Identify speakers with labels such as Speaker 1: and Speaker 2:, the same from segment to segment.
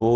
Speaker 1: Om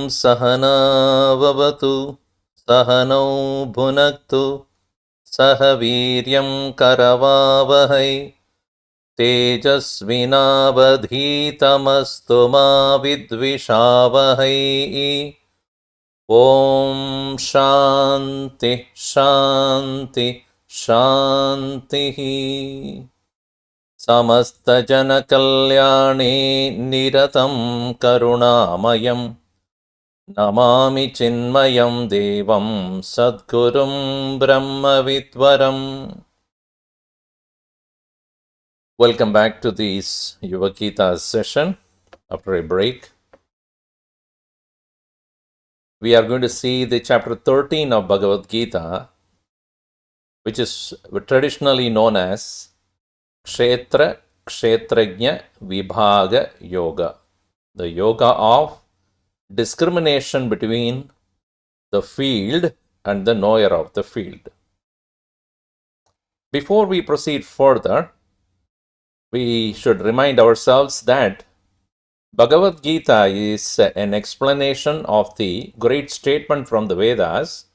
Speaker 1: Sahana Vavatu Sahano Bhunaktu Sahaviryam Karavavahai Tejasvinavadhitamastu ma vidvishavahai. Om Shanti Shanti Shanti. Samasta Jana Kalyani Niratam Karunamayam Namami Chinmayam Devam Sadgurum Brahma Vidvaram. Welcome back to this YuvaGita session. After a break, we are going to see the chapter 13 of Bhagavad-Gita, which is traditionally known as Kshetra Kshetrajna Vibhaga Yoga, the yoga of discrimination between the field and the knower of the field. Before we proceed further, we should remind ourselves that Bhagavad-Gita is an explanation of the great statement from the Vedas,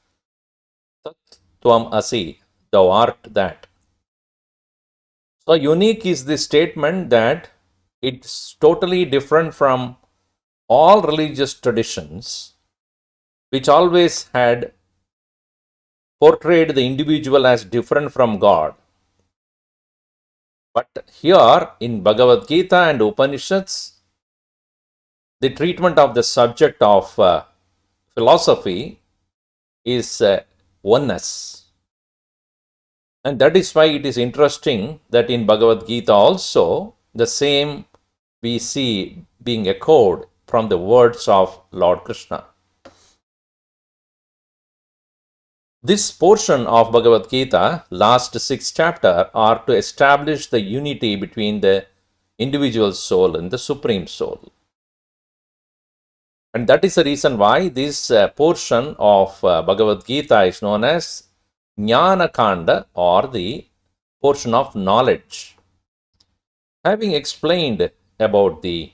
Speaker 1: Tat Tvam Asi, thou art that. So unique is the statement that it's totally different from all religious traditions, which always had portrayed the individual as different from God. But here in Bhagavad Gita and Upanishads, the treatment of the subject of philosophy is oneness. And that is why it is interesting that in Bhagavad Gita also, the same we see being echoed from the words of Lord Krishna. This portion of Bhagavad Gita, last 6 chapters, are to establish the unity between the individual soul and the Supreme Soul. And that is the reason why this portion of Bhagavad Gita is known as Jnana Kanda, or the portion of knowledge. Having explained about the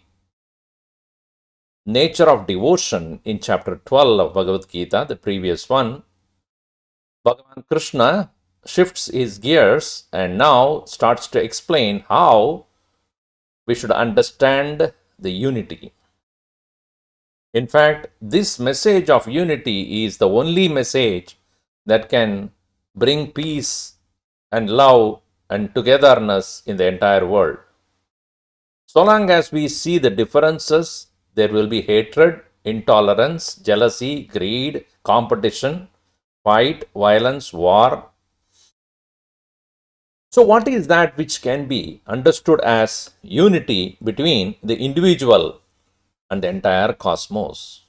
Speaker 1: nature of devotion in chapter 12 of Bhagavad Gita, the previous one, Bhagavan Krishna shifts his gears and now starts to explain how we should understand the unity. In fact, this message of unity is the only message that can bring peace and love and togetherness in the entire world. So long as we see the differences, there will be hatred, intolerance, jealousy, greed, competition, fight, violence, war. So what is that which can be understood as unity between the individual and the entire cosmos?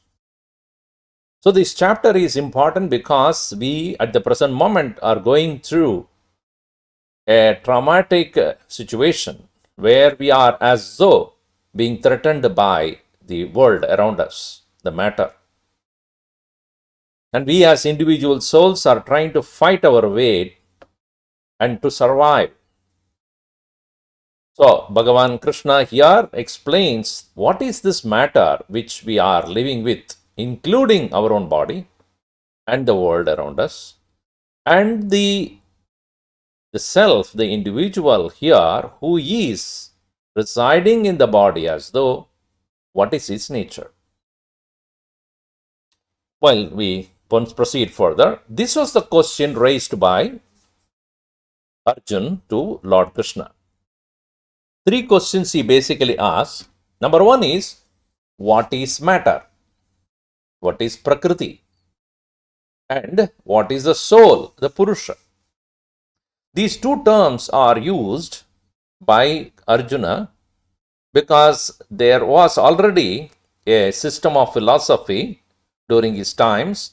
Speaker 1: So this chapter is important because we at the present moment are going through a traumatic situation where we are as though being threatened by the world around us, the matter. And we as individual souls are trying to fight our way and to survive. So Bhagavan Krishna here explains what is this matter which we are living with, including our own body and the world around us, and the self, the individual here who is residing in the body, as though what is his nature. Well, we proceed further. This was the question raised by Arjun to Lord Krishna. 3 questions he basically asked. Number 1 is, what is matter? what is Prakriti, and what is the soul, the Purusha. These two terms are used by Arjuna because there was already a system of philosophy during his times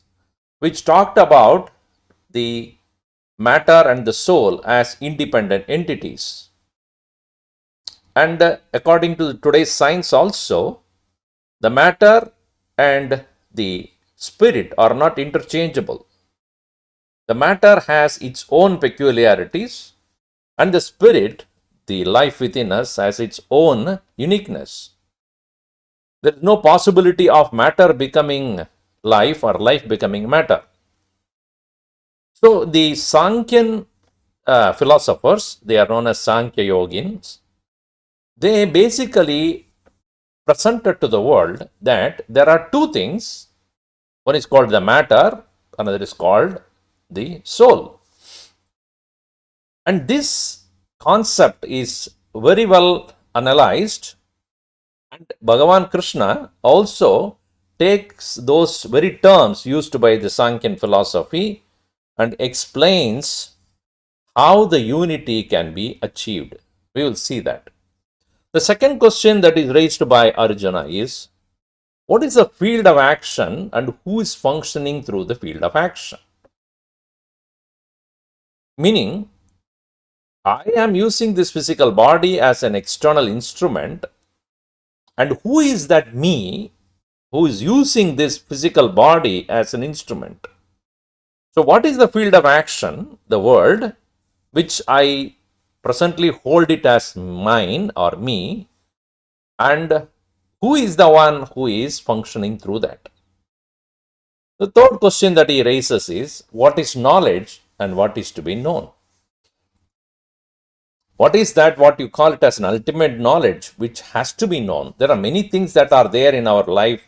Speaker 1: which talked about the matter and the soul as independent entities. And according to today's science also, the matter and the spirit are not interchangeable. The matter has its own peculiarities, and the spirit, the life within us, has its own uniqueness. There is no possibility of matter becoming life or life becoming matter. So the Sankhyan philosophers, they are known as Sankhya Yogins, they basically presented to the world that there are two things. One is called the matter, another is called the soul. And this concept is very well analyzed, and Bhagavan Krishna also takes those very terms used by the Sankhyan philosophy and explains how the unity can be achieved. We will see that. The second question that is raised by Arjuna is, what is the field of action and who is functioning through the field of action? Meaning, I am using this physical body as an external instrument, and who is that me who is using this physical body as an instrument? So, what is the field of action, the world, which I presently hold it as mine or me, and who is the one who is functioning through that? The third question that he raises is, what is knowledge and what is to be known? What is that, what you call it as an ultimate knowledge, which has to be known? There are many things that are there in our life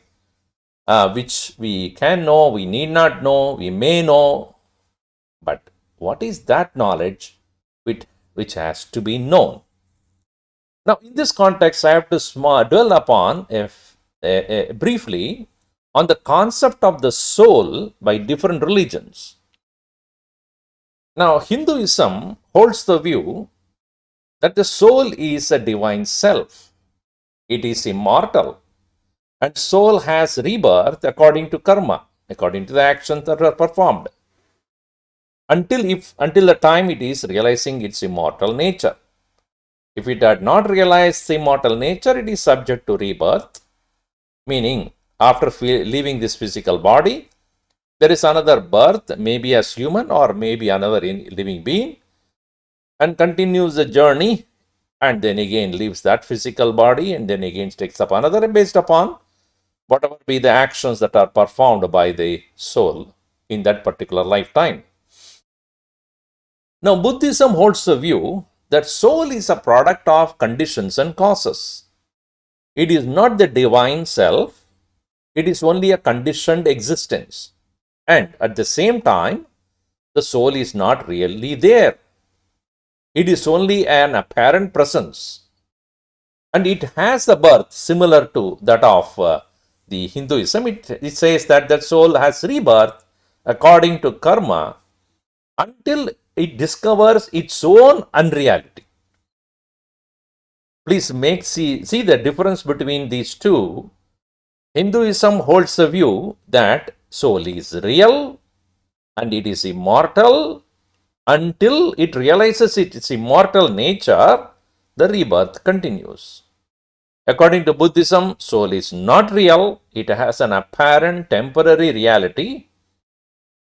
Speaker 1: which we can know, we need not know, we may know. But what is that knowledge which has to be known? Now, in this context, I have to dwell upon briefly on the concept of the soul by different religions. Now, Hinduism holds the view that the soul is a divine self. It is immortal, and soul has rebirth according to karma, according to the actions that are performed, until the time it is realizing its immortal nature. If it had not realized the immortal nature, it is subject to rebirth, meaning after leaving this physical body, there is another birth, maybe as human or maybe another living being, and continues the journey, and then again leaves that physical body, and then again takes up another, based upon whatever be the actions that are performed by the soul in that particular lifetime. Now, Buddhism holds the view that soul is a product of conditions and causes. It is not the divine self, it is only a conditioned existence. And at the same time, the soul is not really there. It is only an apparent presence. And it has a birth similar to that of the Hinduism. It says that the soul has rebirth according to karma until it discovers its own unreality. Please see the difference between these two. Hinduism holds the view that soul is real and it is immortal. Until it realizes its immortal nature, the rebirth continues. According to Buddhism, soul is not real. It has an apparent temporary reality,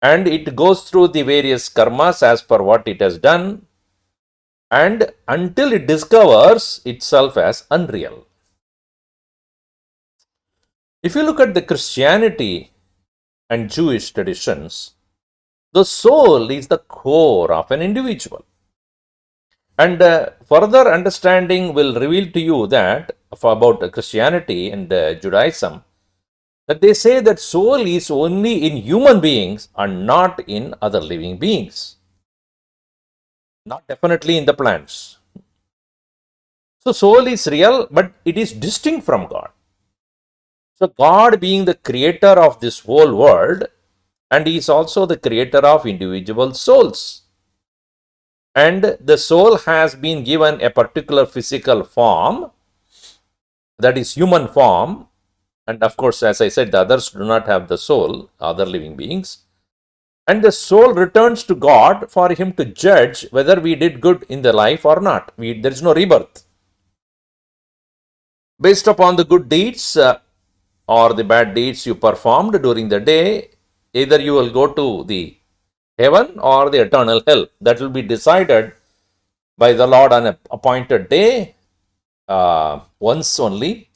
Speaker 1: and it goes through the various karmas as per what it has done, and until it discovers itself as unreal. If you look at the Christianity and Jewish traditions, the soul is the core of an individual. And further understanding will reveal to you that about Christianity and Judaism, that they say that soul is only in human beings and not in other living beings. Not definitely in the plants. So soul is real, but it is distinct from God. So God being the creator of this whole world, and he is also the creator of individual souls. And the soul has been given a particular physical form, that is human form. And of course, as I said, the others do not have the soul, other living beings. And the soul returns to God for him to judge whether we did good in the life or not. There is no rebirth. Based upon the good deeds or the bad deeds you performed during the day, either you will go to the heaven or the eternal hell. That will be decided by the Lord on an appointed day, once only,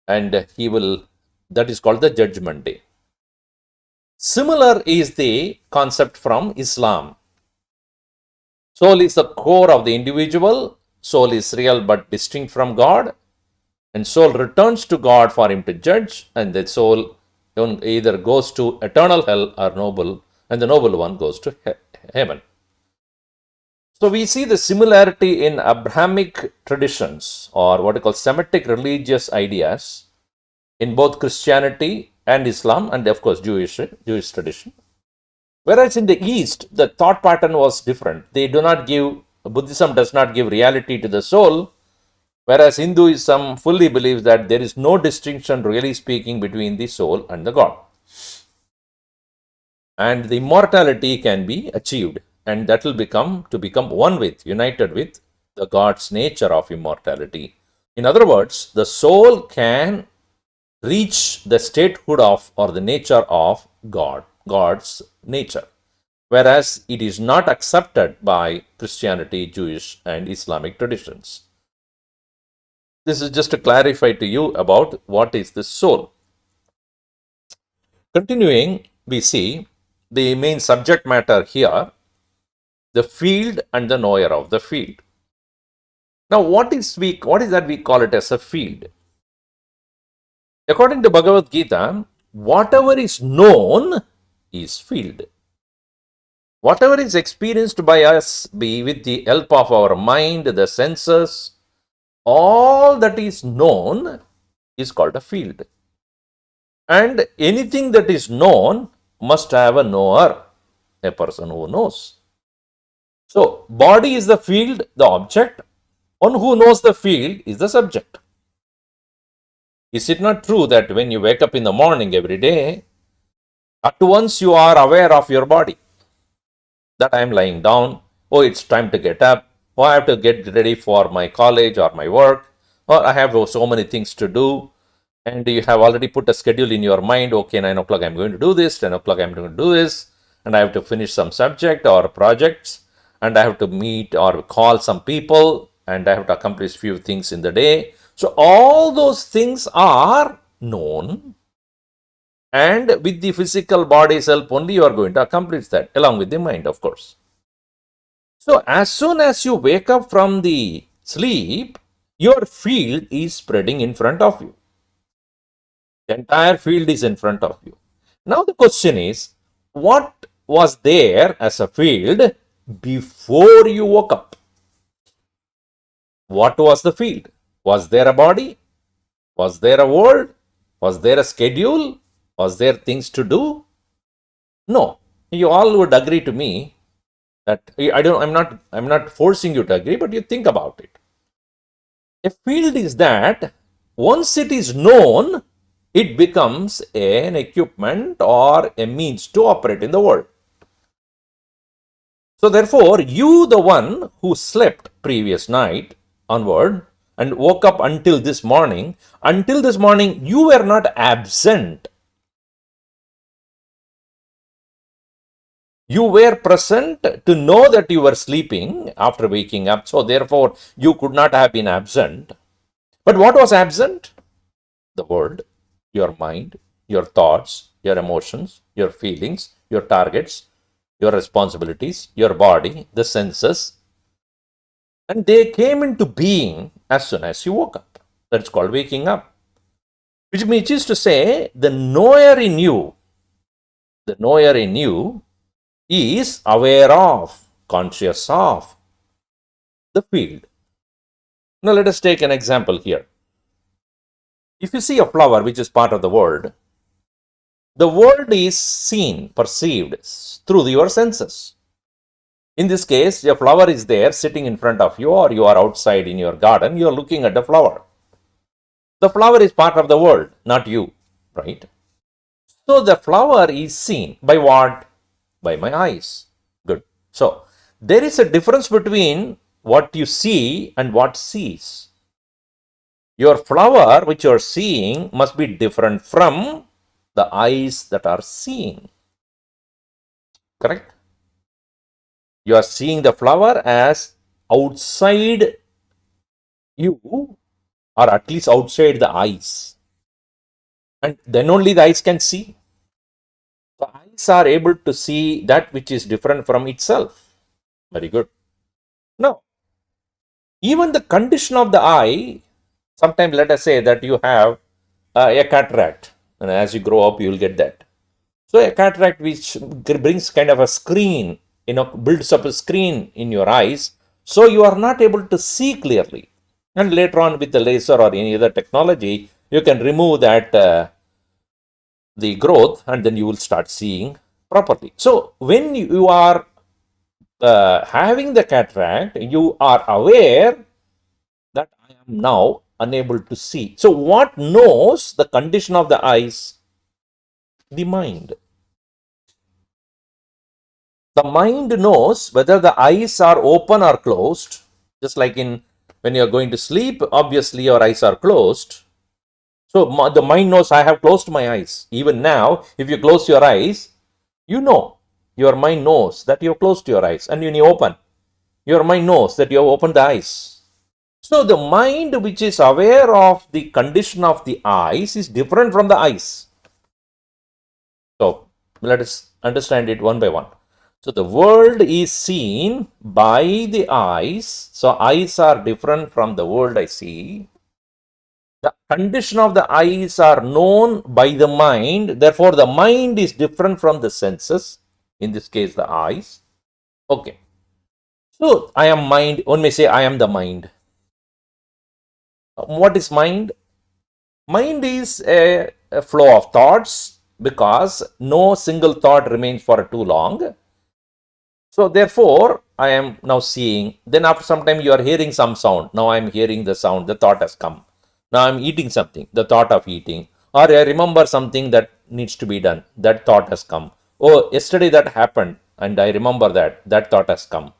Speaker 1: and he will, that is called the judgment day. Similar is the concept from Islam. Soul is the core of the individual. Soul is real but distinct from God. And soul returns to God for him to judge. And the soul either goes to eternal hell or noble. And the noble one goes to heaven. So we see the similarity in Abrahamic traditions, or what we call Semitic religious ideas, in both Christianity and Islam, and of course Jewish tradition. Whereas in the East, the thought pattern was different. Buddhism does not give reality to the soul, whereas Hinduism fully believes that there is no distinction, really speaking, between the soul and the God. And the immortality can be achieved, and that will become one with, united with the God's nature of immortality. In other words, the soul can reach the statehood of, or the nature of God's nature, whereas it is not accepted by Christianity, Jewish, and Islamic traditions. This is just to clarify to you about what is the soul. Continuing, we see the main subject matter here, the field and the knower of the field. Now, what is that we call it as a field? According to Bhagavad-Gita, whatever is known is field. Whatever is experienced by us, be with the help of our mind, the senses, all that is known is called a field. And anything that is known must have a knower, a person who knows. So, body is the field, the object. One who knows the field is the subject. Is it not true that when you wake up in the morning every day, at once you are aware of your body? That I am lying down, oh, it's time to get up, oh, I have to get ready for my college or my work, or I have so many things to do, and you have already put a schedule in your mind, okay, 9 o'clock I'm going to do this, 10 o'clock I'm going to do this, and I have to finish some subject or projects, and I have to meet or call some people, and I have to accomplish few things in the day. So all those things are known, and with the physical body's help only you are going to accomplish that, along with the mind, of course. So as soon as you wake up from the sleep, your field is spreading in front of you. The entire field is in front of you. Now the question is, what was there as a field before you woke up? What was the field? Was there a body? Was there a world? Was there a schedule? Was there things to do? No. You all would agree to me that I'm not forcing you to agree, but you think about it. A field is that once it is known, it becomes an equipment or a means to operate in the world. So therefore, you, the one who slept previous night onward and woke up until this morning, you were not absent. You were present to know that you were sleeping after waking up. So therefore, you could not have been absent. But what was absent? The world, your mind, your thoughts, your emotions, your feelings, your targets, your responsibilities, your body, the senses. And they came into being as soon as you woke up. That's called waking up. Which is to say, the knower in you is aware of, conscious of the field. Now let us take an example here. If you see a flower, which is part of the world is seen, perceived through your senses. In this case, a flower is there sitting in front of you, or you are outside in your garden, you are looking at the flower. The flower is part of the world, not you, right? So the flower is seen by what? By my eyes. Good. So there is a difference between what you see and what sees. Your flower, which you are seeing, must be different from the eyes that are seeing. Correct? You are seeing the flower as outside you, or at least outside the eyes. And then only the eyes can see. The eyes are able to see that which is different from itself. Very good. Now, even the condition of the eye, sometimes let us say that you have a cataract, and as you grow up, you will get that. So a cataract which brings kind of a screen, builds up a screen in your eyes, so you are not able to see clearly. And later on with the laser or any other technology, you can remove that the growth, and then you will start seeing properly. So when you are having the cataract, you are aware that I am now unable to see. So what knows the condition of the eyes? The mind. The mind knows whether the eyes are open or closed. Just like when you are going to sleep, obviously your eyes are closed. So the mind knows I have closed my eyes. Even now, if you close your eyes, you know, your mind knows that you have closed your eyes. And when you open, your mind knows that you have opened the eyes. So the mind which is aware of the condition of the eyes is different from the eyes. So let us understand it one by one. So the world is seen by the eyes. So eyes are different from the world I see. The condition of the eyes are known by the mind. Therefore, the mind is different from the senses. In this case, the eyes. Okay. So I am mind. One may say I am the mind. What is mind? Mind is a flow of thoughts, because no single thought remains for too long. So therefore, I am now seeing. Then after some time, you are hearing some sound. Now I am hearing the sound. The thought has come. Now I am eating something. The thought of eating. Or I remember something that needs to be done. That thought has come. Oh, yesterday that happened, and I remember that. That thought has come.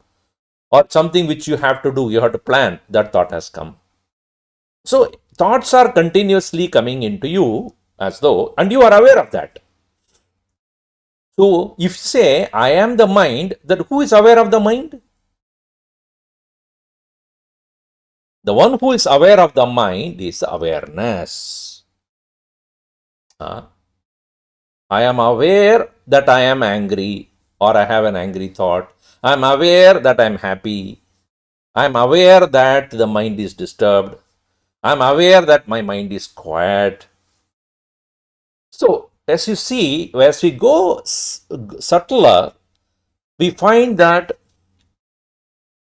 Speaker 1: Or something which you have to do. You have to plan. That thought has come. So thoughts are continuously coming into you as though, and you are aware of that. So if you say, I am the mind, then who is aware of the mind? The one who is aware of the mind is awareness. I am aware that I am angry, or I have an angry thought. I am aware that I am happy. I am aware that the mind is disturbed. I am aware that my mind is quiet. So as you see, as we go subtler, we find that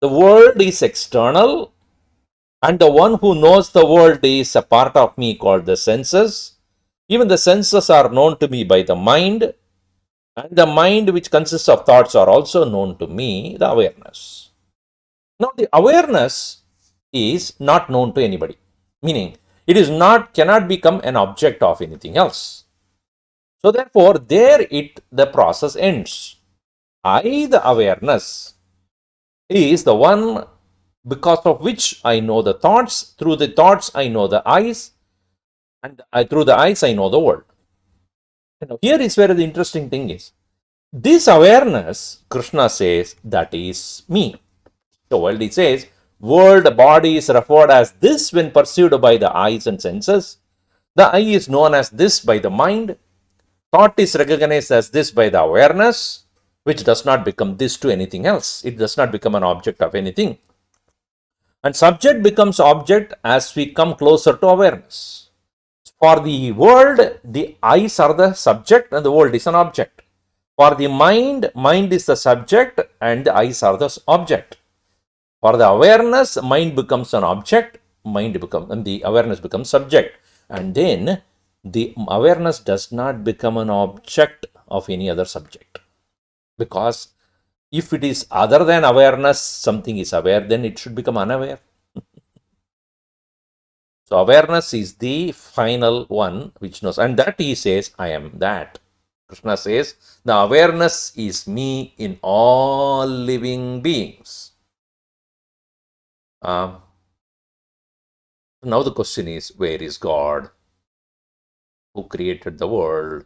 Speaker 1: the world is external, and the one who knows the world is a part of me called the senses. Even the senses are known to me by the mind, and the mind, which consists of thoughts, are also known to me, the awareness. Now the awareness is not known to anybody, meaning it is not, cannot become an object of anything else. So therefore, the process ends. I, the awareness, is the one because of which I know the thoughts. Through the thoughts, I know the eyes, and through the eyes, I know the world. Here is where the interesting thing is. This awareness, Krishna says, that is me. So while he says, world body is referred as this when perceived by the eyes and senses, the I is known as this by the mind, thought is recognized as this by the awareness, which does not become this to anything else. It does not become an object of anything. And subject becomes object as we come closer to awareness. For the world, the eyes are the subject and the world is an object. For the mind, mind is the subject and the eyes are the object. For the awareness, mind becomes an object, and the awareness becomes subject. And then the awareness does not become an object of any other subject. Because if it is other than awareness, something is aware, then it should become unaware. So awareness is the final one which knows. And that he says, I am that. Krishna says, the awareness is me in all living beings. Now the question is, where is God who created the world?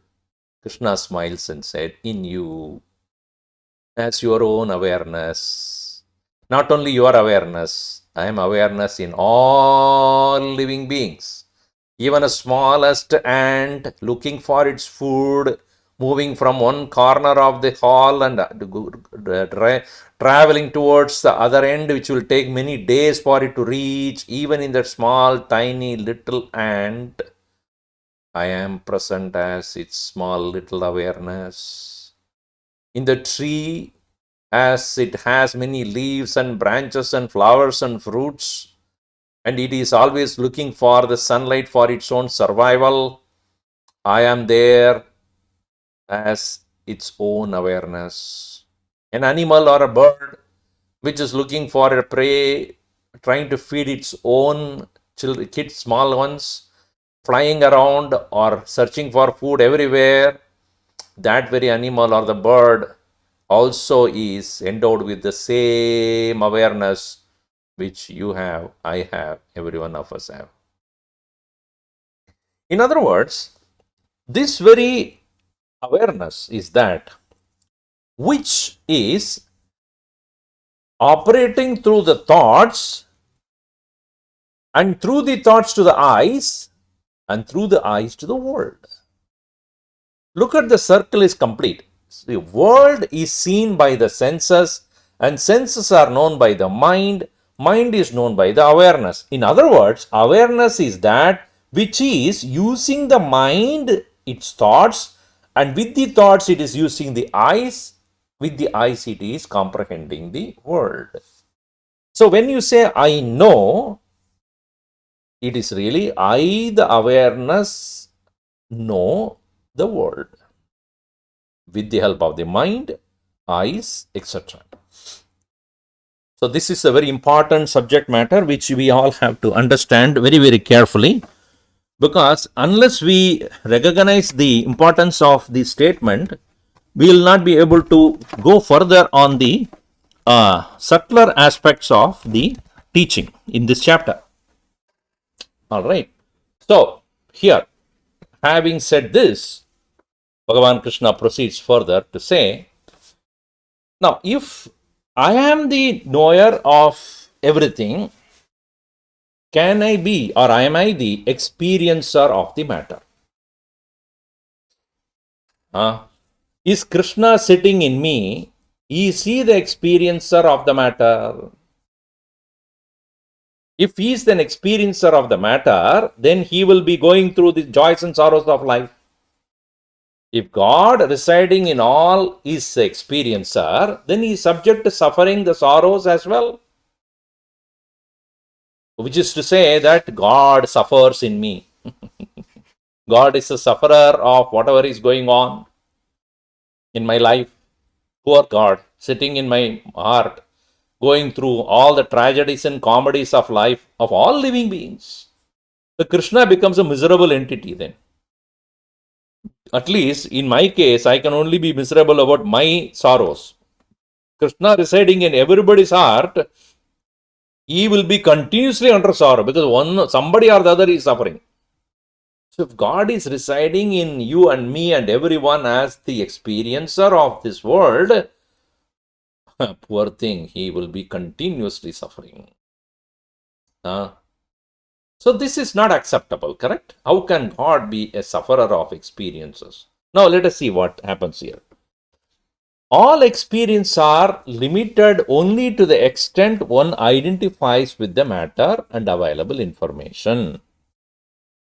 Speaker 1: Krishna smiles and said, in you, as your own awareness. Not only your awareness, I am awareness in all living beings. Even a smallest ant looking for its food, moving from one corner of the hall and traveling towards the other end, which will take many days for it to reach, even in that small, tiny, little ant, I am present as its small, little awareness. In the tree, as it has many leaves and branches and flowers and fruits, and it is always looking for the sunlight for its own survival, I am there as its own awareness. An animal or a bird which is looking for a prey, trying to feed its own kids, small ones, flying around or searching for food everywhere, that very animal or the bird also is endowed with the same awareness which you have, I have, every one of us have. In other words, this very awareness is that which is operating through the thoughts, and through the thoughts to the eyes, and through the eyes to the world. Look at the circle is complete. The world is seen by the senses, and senses are known by the mind. Mind is known by the awareness. In other words, awareness is that which is using the mind, its thoughts, and with the thoughts it is using the eyes. With the eyes it is comprehending the world. So when you say I know, it is really I, the awareness, know the world with the help of the mind, eyes, etc. So this is a very important subject matter which we all have to understand very, very carefully, because unless we recognize the importance of the statement, we will not be able to go further on the subtler aspects of the teaching in this chapter. All right. So here, having said this, Bhagavan Krishna proceeds further to say, now if I am the knower of everything, can I be, or am I the experiencer of the matter? Is Krishna sitting in me? Is he the experiencer of the matter? If he is an experiencer of the matter, then he will be going through the joys and sorrows of life. If God residing in all is the experiencer, then he is subject to suffering, the sorrows as well. Which is to say that God suffers in me. God is a sufferer of whatever is going on in my life. Poor God, sitting in my heart, going through all the tragedies and comedies of life of all living beings. So Krishna becomes a miserable entity then. At least in my case, I can only be miserable about my sorrows. Krishna residing in everybody's heart, he will be continuously under sorrow because somebody or the other is suffering. So if God is residing in you and me and everyone as the experiencer of this world, poor thing, he will be continuously suffering. So this is not acceptable, correct? How can God be a sufferer of experiences? Now let us see what happens here. All experiences are limited only to the extent one identifies with the matter and available information.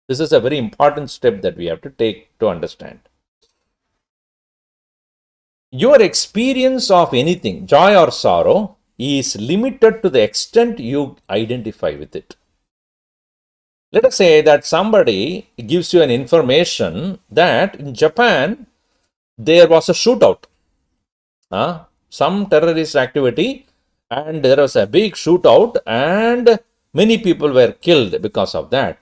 Speaker 1: This is a very important step that we have to take to understand. Your experience of anything, joy or sorrow, is limited to the extent you identify with it. Let us say that somebody gives you an information that in Japan there was a shootout, some terrorist activity, and there was a big shootout and many people were killed because of that.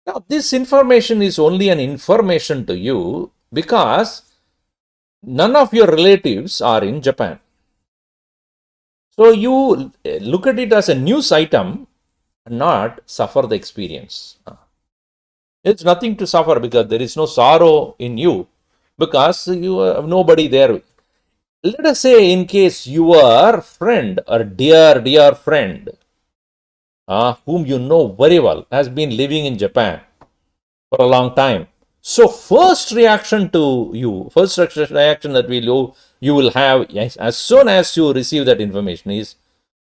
Speaker 1: Now, this information is only an information to you because none of your relatives are in Japan. So you look at it as a news item and not suffer the experience. It's nothing to suffer because there is no sorrow in you because you have nobody there. Let us say in case your friend or dear friend whom you know very well has been living in Japan for a long time. So first reaction that you will have as soon as you receive that information is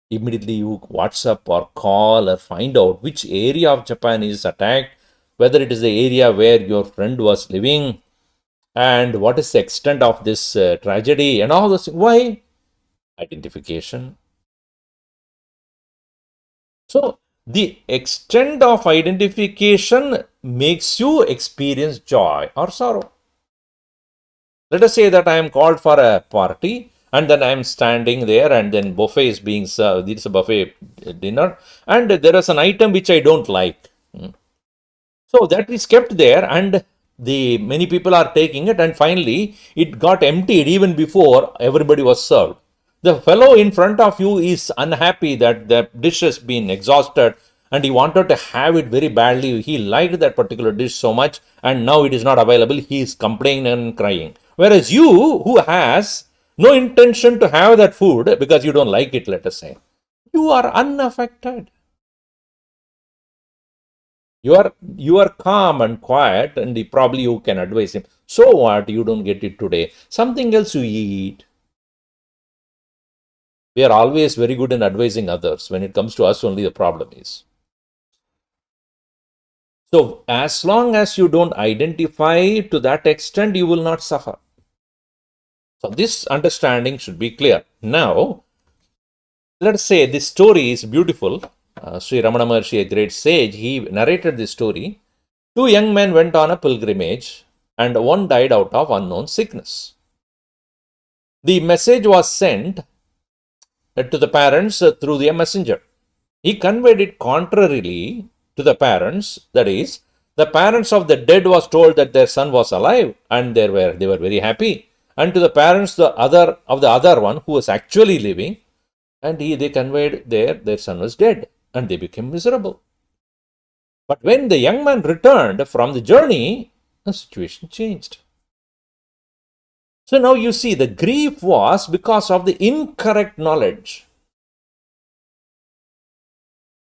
Speaker 1: immediately you WhatsApp or call or find out which area of Japan is attacked, whether it is the area where your friend was living, and what is the extent of this tragedy and all those things. Why? Identification. So the extent of identification makes you experience joy or sorrow. Let us say that I am called for a party and then I am standing there and then buffet is being served. It's a buffet dinner and there is an item which I don't like. So that is kept there and the many people are taking it and finally it got emptied even before everybody was served. The fellow in front of you is unhappy that the dish has been exhausted and he wanted to have it very badly. He liked that particular dish so much and now it is not available. He is complaining and crying. Whereas you, who has no intention to have that food because you don't like it, let us say, you are unaffected. You are calm and quiet and probably you can advise him. So what? You don't get it today. Something else you eat. We are always very good in advising others. When it comes to us, only the problem is. So as long as you don't identify to that extent, you will not suffer. So this understanding should be clear. Now, let us say this story is beautiful. Sri Ramana Maharshi, a great sage, he narrated this story. Two young men went on a pilgrimage and one died out of unknown sickness. The message was sent to the parents through the messenger. He conveyed it contrarily to the parents, that is, the parents of the dead was told that their son was alive and they were very happy. And to the parents the other one who was actually living, and they conveyed their son was dead and they became miserable. But when the young man returned from the journey, the situation changed. So now you see the grief was because of the incorrect knowledge.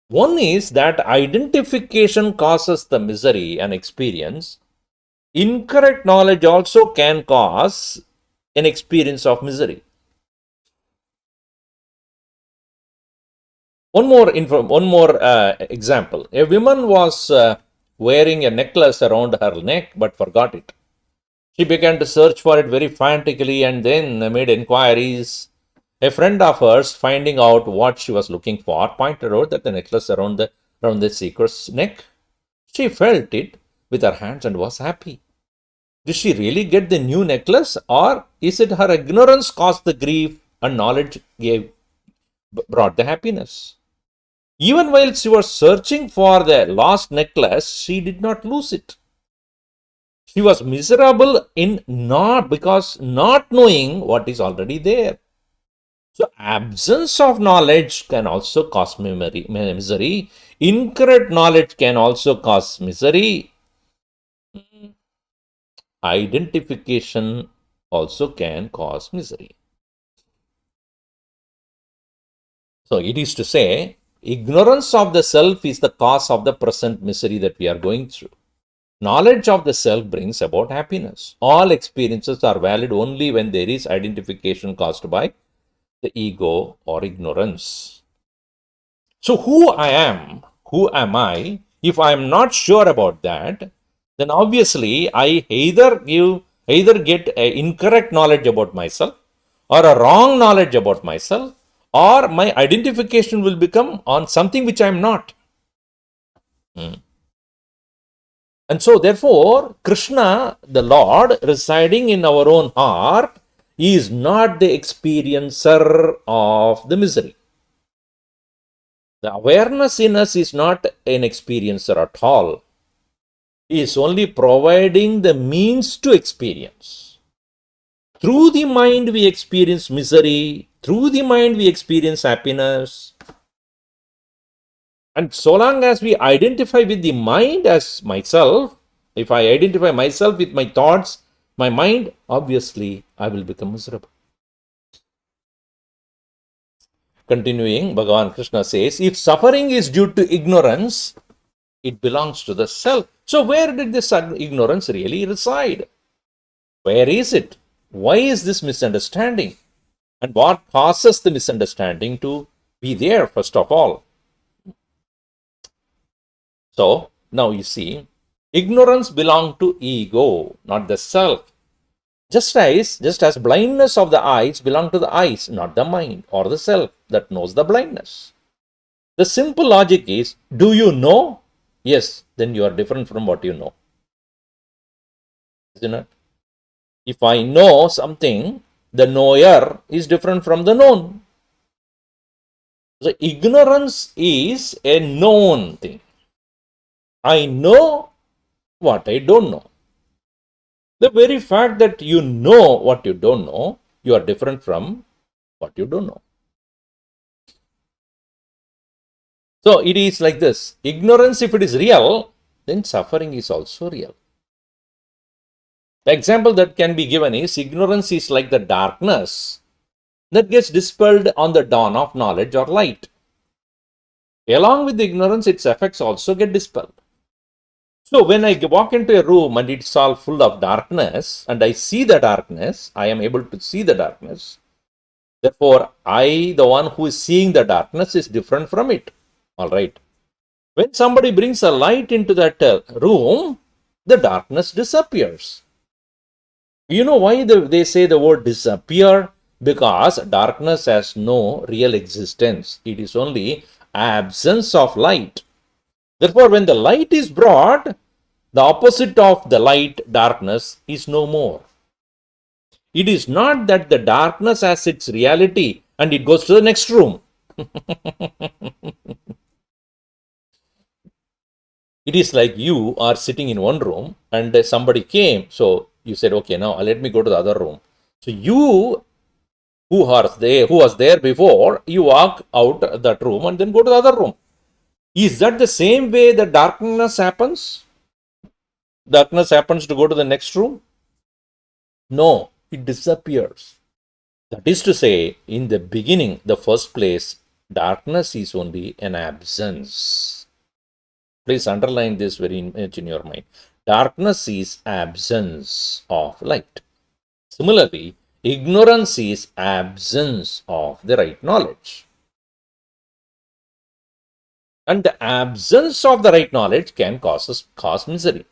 Speaker 1: One is that identification causes the misery and experience. Incorrect knowledge also can cause an experience of misery. One more example. A woman was wearing a necklace around her neck but forgot it. She began to search for it very frantically and then made inquiries. A friend of hers, finding out what she was looking for, pointed out that the necklace around the seeker's neck. She felt it with her hands and was happy. Did she really get the new necklace, or is it her ignorance caused the grief and knowledge brought the happiness? Even while she was searching for the lost necklace, she did not lose it. She was miserable because not knowing what is already there. So absence of knowledge can also cause misery. Incorrect knowledge can also cause misery. Identification also can cause misery. So it is to say, ignorance of the self is the cause of the present misery that we are going through. Knowledge of the self brings about happiness. All experiences are valid only when there is identification caused by the ego or ignorance. So who am I? If I am not sure about that, then obviously I either get a incorrect knowledge about myself or a wrong knowledge about myself, or my identification will become on something which I am not. And so, therefore, Krishna, the Lord, residing in our own heart, is not the experiencer of the misery. The awareness in us is not an experiencer at all. He is only providing the means to experience. Through the mind, we experience misery. Through the mind, we experience happiness. And so long as we identify with the mind as myself, if I identify myself with my thoughts, my mind, obviously, I will become miserable. Continuing, Bhagavan Krishna says, if suffering is due to ignorance, it belongs to the self. So where did this ignorance really reside? Where is it? Why is this misunderstanding? And what causes the misunderstanding to be there, first of all? So, now you see, ignorance belongs to ego, not the self. Just as blindness of the eyes belong to the eyes, not the mind or the self that knows the blindness. The simple logic is, do you know? Yes, then you are different from what you know. Isn't it? If I know something, the knower is different from the known. So ignorance is a known thing. I know what I don't know. The very fact that you know what you don't know, you are different from what you don't know. So it is like this. Ignorance, if it is real, then suffering is also real. The example that can be given is, ignorance is like the darkness that gets dispelled on the dawn of knowledge or light. Along with the ignorance, its effects also get dispelled. So when I walk into a room and it's all full of darkness, and I see the darkness, I am able to see the darkness. Therefore, I, the one who is seeing the darkness, is different from it. All right. When somebody brings a light into that room, the darkness disappears. You know why they say the word disappear? Because darkness has no real existence. It is only absence of light. Therefore, when the light is brought, the opposite of the light, darkness, is no more. It is not that the darkness has its reality and it goes to the next room. It is like you are sitting in one room and somebody came. So you said, okay, now let me go to the other room. So you who was there before, you walk out that room and then go to the other room. Is that the same way the darkness happens? Darkness happens to go to the next room? No, it disappears. That is to say, in the beginning, the first place, darkness is only an absence. Please underline this very much in your mind. Darkness is absence of light. Similarly, ignorance is absence of the right knowledge. And the absence of the right knowledge can cause misery.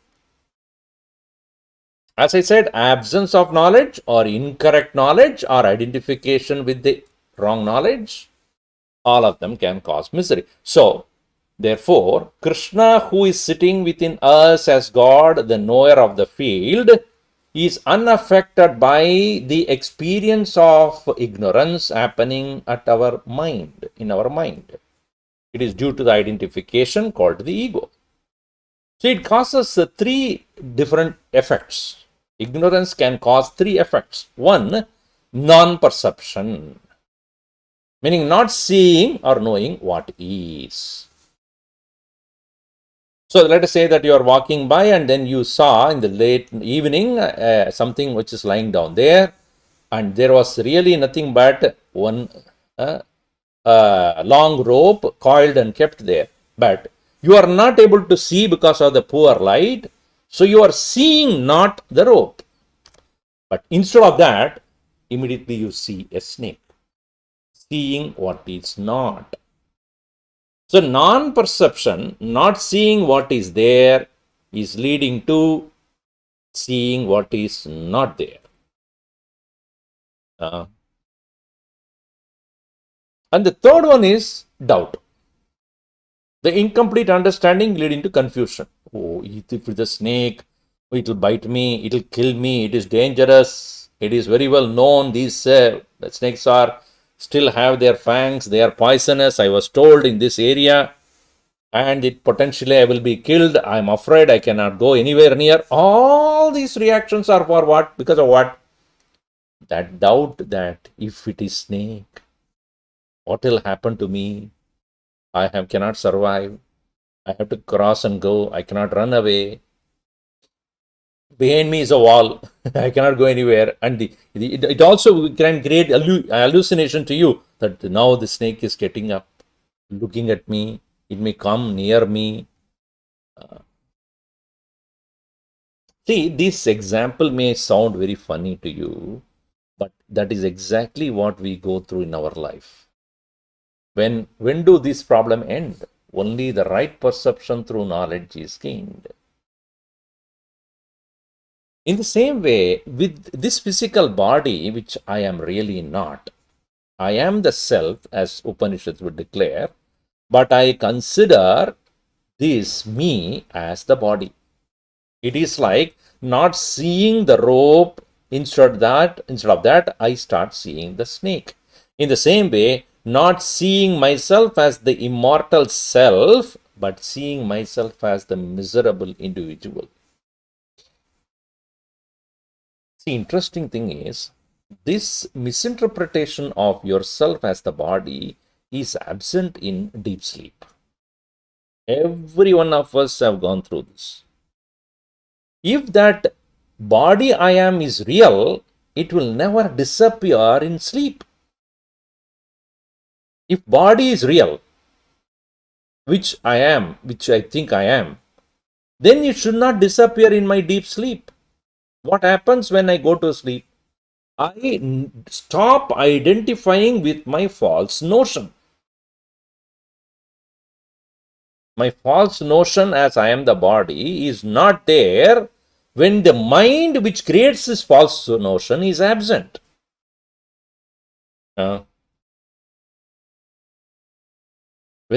Speaker 1: As I said, absence of knowledge or incorrect knowledge or identification with the wrong knowledge, all of them can cause misery. So, therefore, Krishna, who is sitting within us as God, the knower of the field, is unaffected by the experience of ignorance happening at our mind, in our mind. It is due to the identification called the ego. So it causes three different effects. Ignorance can cause three effects. One, non-perception, meaning not seeing or knowing what is. So let us say that you are walking by and then you saw in the late evening something which is lying down there, and there was really nothing but one long rope coiled and kept there. But you are not able to see because of the poor light, so you are seeing not the rope. But instead of that, immediately you see a snake, seeing what is not. So non-perception, not seeing what is there, is leading to seeing what is not there. And the third one is doubt. The incomplete understanding leading to confusion. oh, if it's a snake, it will bite me, it will kill me, it is dangerous. It is very well known these snakes are still have their fangs, they are poisonous. I was told in this area, and it potentially I will be killed. I am afraid I cannot go anywhere near. All these reactions are for what? Because of what? That doubt that if it is snake, what will happen to me? Cannot survive. I have to cross and go. I cannot run away. Behind me is a wall. I cannot go anywhere. And it also can create hallucination to you that now the snake is getting up, looking at me. It may come near me. See, this example may sound very funny to you, but that is exactly what we go through in our life. When do this problem end? Only the right perception through knowledge is gained. In the same way, with this physical body, which I am really not, I am the self, as Upanishads would declare, but I consider this me as the body. It is like not seeing the rope. Instead of that, I start seeing the snake. In the same way, not seeing myself as the immortal self, but seeing myself as the miserable individual. The interesting thing is, this misinterpretation of yourself as the body is absent in deep sleep. Every one of us have gone through this. If that body I am is real, it will never disappear in sleep. If body is real, which I think I am, then it should not disappear in my deep sleep. What happens when I go to sleep? I stop identifying with my false notion. My false notion as I am the body is not there when the mind which creates this false notion is absent. When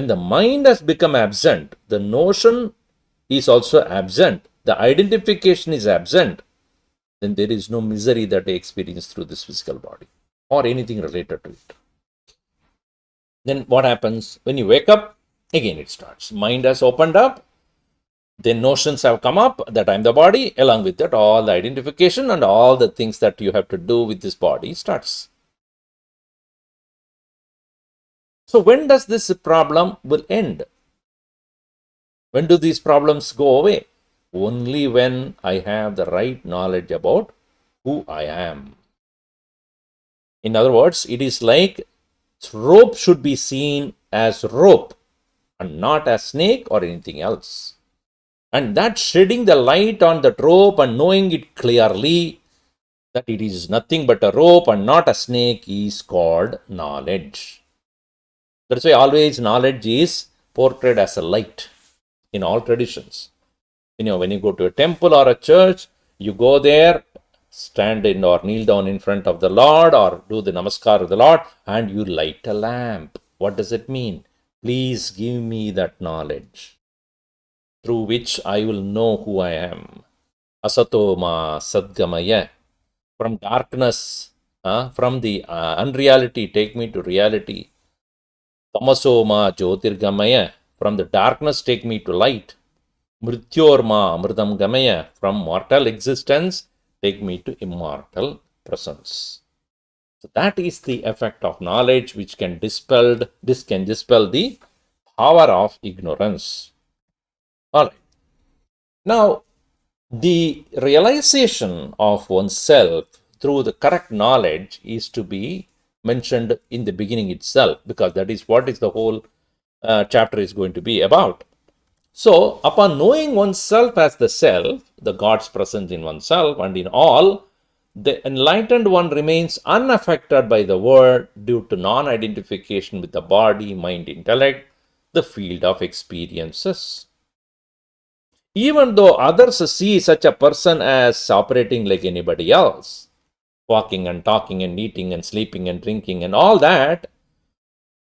Speaker 1: the mind has become absent, the notion is also absent, the identification is absent, then there is no misery that I experience through this physical body or anything related to it. Then what happens? When you wake up, again it starts. Mind has opened up, then notions have come up that I am the body. Along with that, all the identification and all the things that you have to do with this body starts. So when does this problem will end? When do these problems go away? Only when I have the right knowledge about who I am. In other words, it is like rope should be seen as rope and not as snake or anything else. And that shedding the light on that rope and knowing it clearly that it is nothing but a rope and not a snake is called knowledge. That's why always knowledge is portrayed as a light in all traditions. When you go to a temple or a church, you go there, stand in or kneel down in front of the Lord or do the namaskar of the Lord and you light a lamp. What does it mean? Please give me that knowledge through which I will know who I am. Asato ma sadgamaya. From darkness, from the unreality, take me to reality. Tamaso ma jyotirgamaya. From the darkness, take me to light. Mrityorma amritam gamaya. From mortal existence, take me to immortal presence. So that is the effect of knowledge which can dispel the power of ignorance. All right. Now, the realization of oneself through the correct knowledge is to be mentioned in the beginning itself, because that is what is the whole chapter is going to be about. So, upon knowing oneself as the self, the God's presence in oneself and in all, the enlightened one remains unaffected by the world due to non-identification with the body, mind, intellect, the field of experiences. Even though others see such a person as operating like anybody else, walking and talking and eating and sleeping and drinking and all that,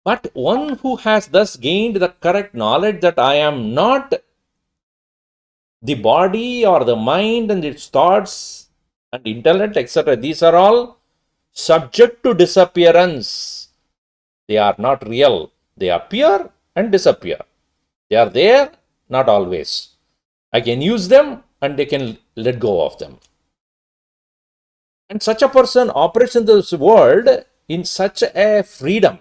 Speaker 1: but one who has thus gained the correct knowledge that I am not The body or the mind and its thoughts and intellect, etc., these are all subject to disappearance. They are not real. They appear and disappear. They are there, not always. I can use them and they can let go of them. And such a person operates in this world in such a freedom,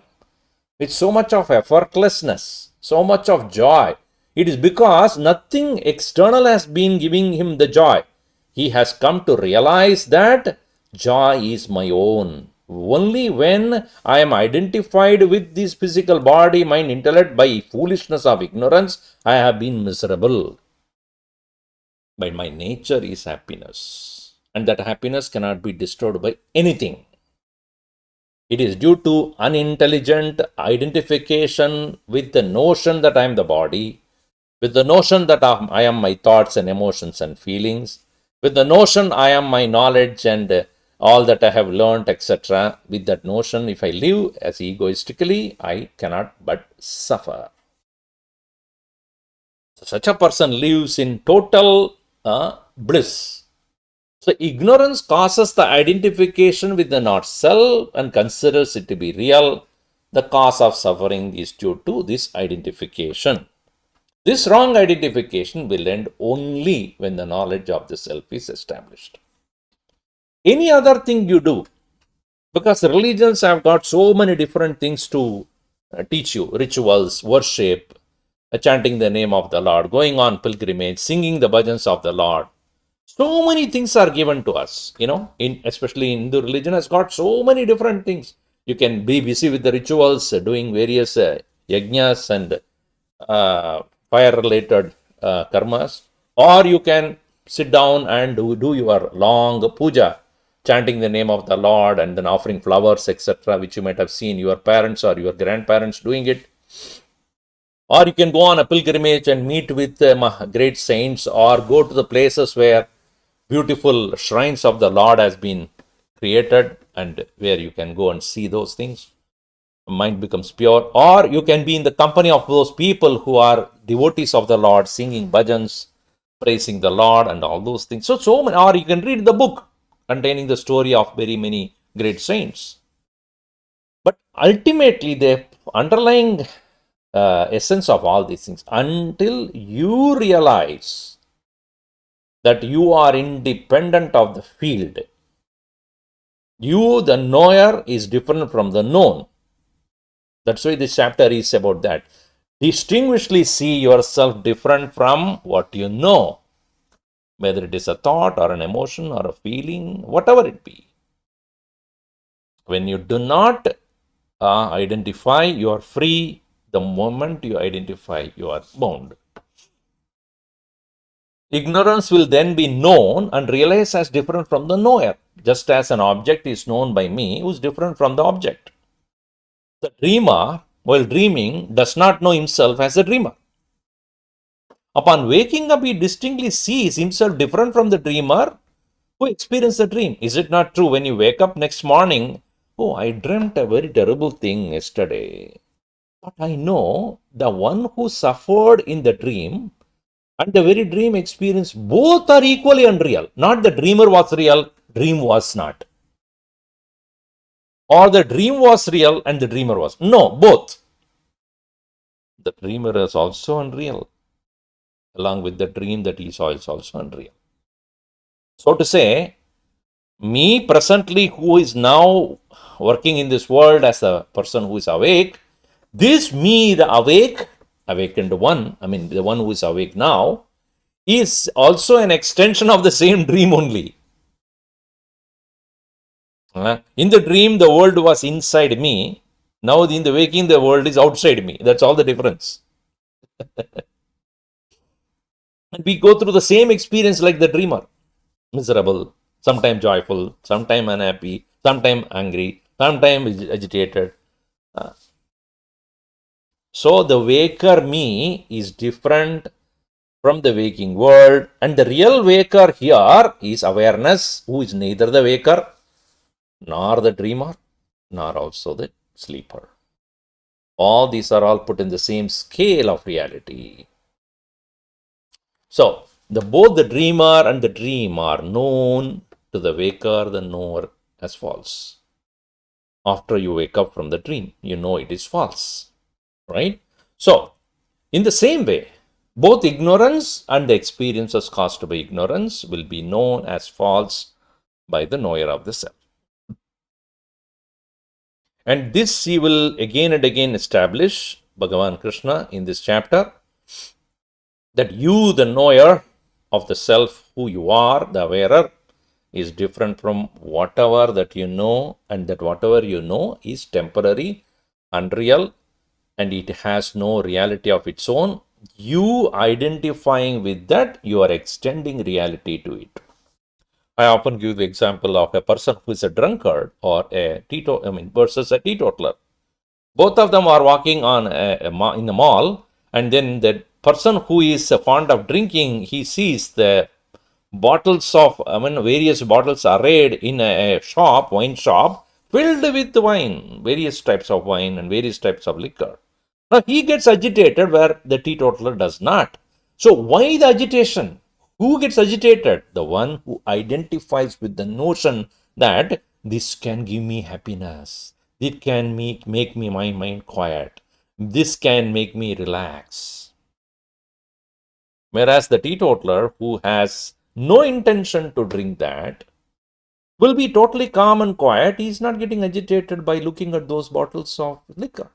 Speaker 1: with so much of effortlessness, so much of joy. It is because nothing external has been giving him the joy. He has come to realize that joy is my own. Only when I am identified with this physical body, mind, intellect by foolishness of ignorance, I have been miserable. But my nature is happiness. And that happiness cannot be destroyed by anything. It is due to unintelligent identification with the notion that I am the body, with the notion that I am my thoughts and emotions and feelings, with the notion I am my knowledge and all that I have learned, etc. With that notion, if I live as egoistically, I cannot but suffer. So such a person lives in total bliss. So ignorance causes the identification with the not self and considers it to be real. The cause of suffering is due to this identification. This wrong identification will end only when the knowledge of the self is established. Any other thing you do, because religions have got so many different things to teach you, rituals, worship, chanting the name of the Lord, going on pilgrimage, singing the bhajans of the Lord. So many things are given to us, especially in Hindu religion has got so many different things. You can be busy with the rituals, doing various yajnas and fire-related karmas, or you can sit down and do your long puja, chanting the name of the Lord and then offering flowers, etc., which you might have seen your parents or your grandparents doing it. Or you can go on a pilgrimage and meet with great saints, or go to the places where beautiful shrines of the Lord has been created and where you can go and see those things. Mind becomes pure. Or you can be in the company of those people who are devotees of the Lord, singing bhajans, praising the Lord and all those things. So many. Or you can read the book containing the story of very many great saints. But ultimately, the underlying essence of all these things, until you realize that you are independent of the field, you, the knower, is different from the known. That's why this chapter is about that. Distinguishly see yourself different from what you know, whether it is a thought or an emotion or a feeling, whatever it be. When you do not identify, you are free. The moment you identify, you are bound. Ignorance will then be known and realized as different from the knower, just as an object is known by me who is different from the object. The dreamer, while dreaming, does not know himself as a dreamer. Upon waking up, he distinctly sees himself different from the dreamer who experienced the dream. Is it not true when you wake up next morning? Oh, I dreamt a very terrible thing yesterday. But I know the one who suffered in the dream and the very dream experience, both are equally unreal. Not the dreamer was real, dream was not. Or the dream was real and the dreamer was. No, both. The dreamer is also unreal. Along with the dream that he saw is also unreal. So to say, me presently who is now working in this world as a person who is awake, this me, the awakened one, the one who is awake now, is also an extension of the same dream only. In the dream, the world was inside me. Now in the waking, the world is outside me. That's all the difference. And we go through the same experience like the dreamer. Miserable, sometimes joyful, sometimes unhappy, sometimes angry, sometimes agitated. So the waker me is different from the waking world, and the real waker here is awareness, who is neither the waker nor the dreamer nor also the sleeper. All these are all put in the same scale of reality. So Both the dreamer and the dream are known to the waker, the knower, as false. After you wake up from the dream, you know it is false, right? So, in the same way, both ignorance and the experiences caused by ignorance will be known as false by the knower of the self. And this he will again and again establish, Bhagavan Krishna, in this chapter, that you, the knower of the self, who you are, the wearer, is different from whatever that you know, and that whatever you know is temporary, unreal, and it has no reality of its own. You identifying with that, you are extending reality to it. I often give the example of a person who is a drunkard or a versus a teetotaler. Both of them are walking on in the mall, and then the person who is fond of drinking, he sees the bottles of, various bottles arrayed in a shop, wine shop, filled with wine, various types of wine and various types of liquor. Now he gets agitated where the teetotaler does not. So why the agitation? Who gets agitated? The one who identifies with the notion that this can give me happiness. It can make me my mind quiet. This can make me relax. Whereas the teetotaler who has no intention to drink that will be totally calm and quiet. He is not getting agitated by looking at those bottles of liquor.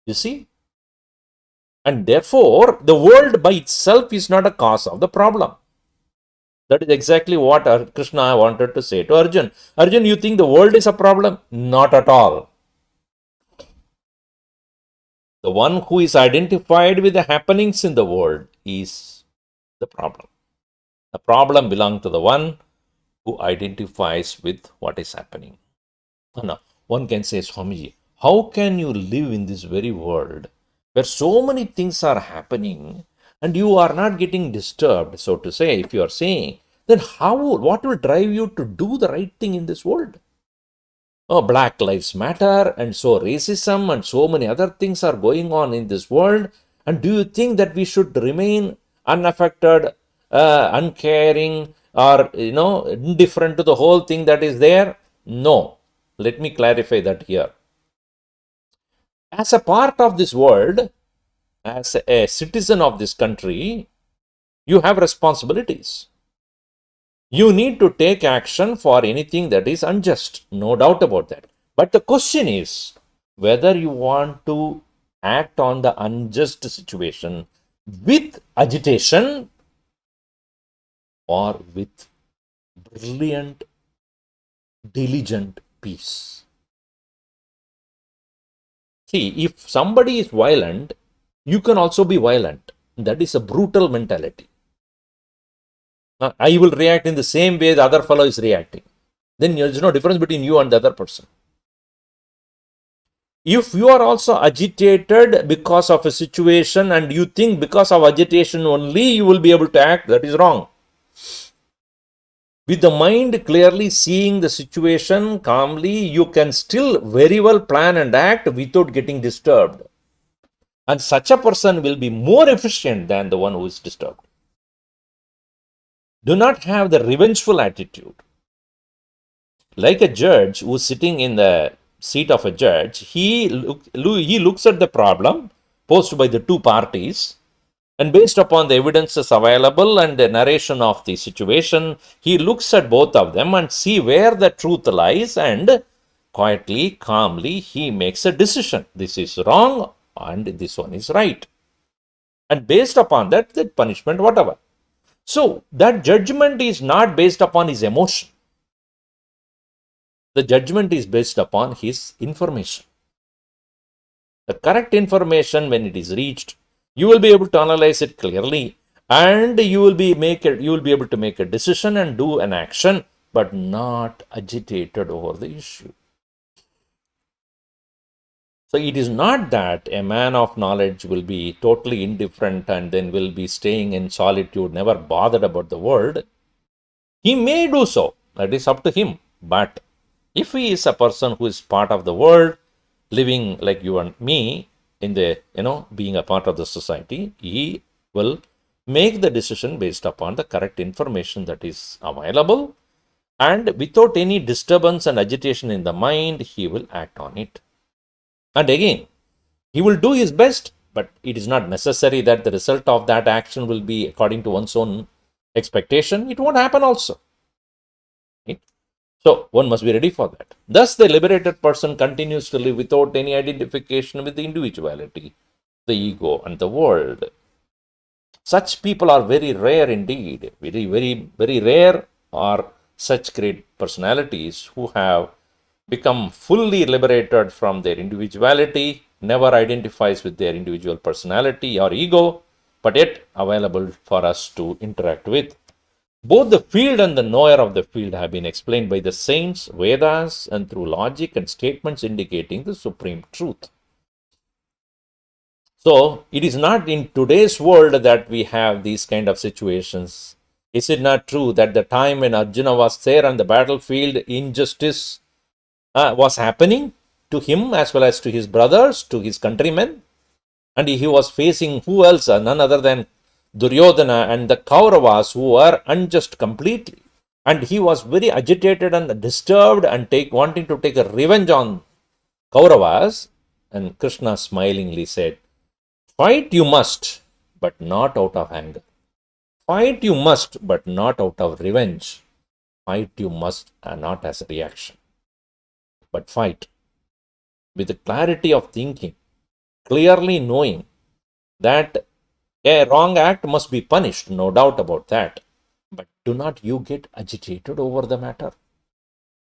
Speaker 1: You see? And therefore, the world by itself is not a cause of the problem. That is exactly what Krishna wanted to say to Arjun. Arjun, you think the world is a problem? Not at all. The one who is identified with the happenings in the world is the problem. The problem belongs to the one who identifies with what is happening. Now, one can say, Swamiji, how can you live in this very world where so many things are happening and you are not getting disturbed, so to say, if you are saying, then what will drive you to do the right thing in this world? Oh, Black Lives Matter, and so racism and so many other things are going on in this world. And do you think that we should remain unaffected, uncaring, or indifferent to the whole thing that is there? No. Let me clarify that here. As a part of this world, as a citizen of this country, you have responsibilities. You need to take action for anything that is unjust, no doubt about that. But the question is whether you want to act on the unjust situation with agitation or with brilliant, diligent peace. See, if somebody is violent, you can also be violent. That is a brutal mentality. I will react in the same way the other fellow is reacting. Then there is no difference between you and the other person. If you are also agitated because of a situation and you think because of agitation only you will be able to act, that is wrong. With the mind clearly seeing the situation calmly, you can still very well plan and act without getting disturbed. And such a person will be more efficient than the one who is disturbed. Do not have the revengeful attitude. Like a judge who is sitting in the seat of a judge, he looks at the problem posed by the two parties, and based upon the evidences available and the narration of the situation, he looks at both of them and see where the truth lies, and quietly, calmly, he makes a decision. This is wrong and this one is right. And based upon that, the punishment, whatever. So, that judgment is not based upon his emotion. The judgment is based upon his information. The correct information, when it is reached, you will be able to analyze it clearly, and you will be able to make a decision and do an action, but not agitated over the issue. So it is not that a man of knowledge will be totally indifferent and then will be staying in solitude, never bothered about the world. He may do so. That is up to him. But if he is a person who is part of the world, living like you and me, in the, being a part of the society, he will make the decision based upon the correct information that is available, and without any disturbance and agitation in the mind, he will act on it. And again, he will do his best, but it is not necessary that the result of that action will be according to one's own expectation. It won't happen also. Right? So one must be ready for that. Thus, the liberated person continues to live without any identification with the individuality, the ego, and the world. Such people are very rare indeed. Very, very, very rare are such great personalities who have become fully liberated from their individuality, never identifies with their individual personality or ego, but yet available for us to interact with. Both the field and the knower of the field have been explained by the saints, Vedas, and through logic and statements indicating the supreme truth. So, it is not in today's world that we have these kind of situations. Is it not true that the time when Arjuna was there on the battlefield, injustice was happening to him as well as to his brothers, to his countrymen? And he was facing who else? None other than Duryodhana and the Kauravas, who were unjust completely. And he was very agitated and disturbed and wanting to take a revenge on Kauravas. And Krishna smilingly said, "Fight you must, but not out of anger. Fight you must, but not out of revenge. Fight you must, and not as a reaction. But fight with the clarity of thinking, clearly knowing that a wrong act must be punished, no doubt about that. But do not you get agitated over the matter.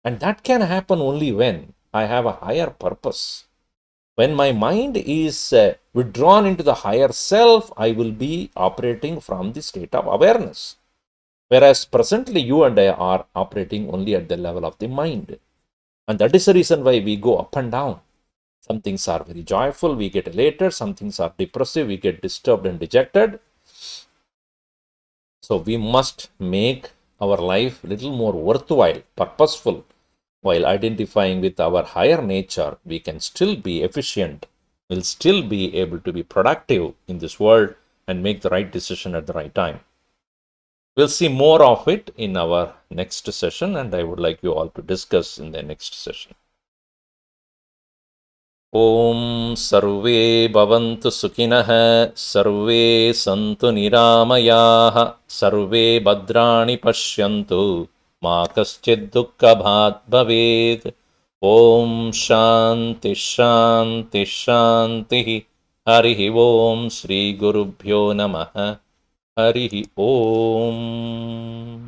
Speaker 1: And that can happen only when I have a higher purpose. When my mind is withdrawn into the higher self, I will be operating from the state of awareness. Whereas presently you and I are operating only at the level of the mind. And that is the reason why we go up and down. Some things are very joyful, we get elated. Some things are depressive, we get disturbed and dejected. So we must make our life a little more worthwhile, purposeful. While identifying with our higher nature, we can still be efficient, will still be able to be productive in this world and make the right decision at the right time. We'll see more of it in our next session, and I would like you all to discuss in the next session. Om Sarve Bhavantu Sukhinah, Sarve Santu Niramayah, Sarve Bhadrani Pashyantu, Ma Kaschid Dukkha Bhaved. Om Shanti Shanti Shanti. Harihi Om Shri Gurubhyo Namaha. Harihi Om.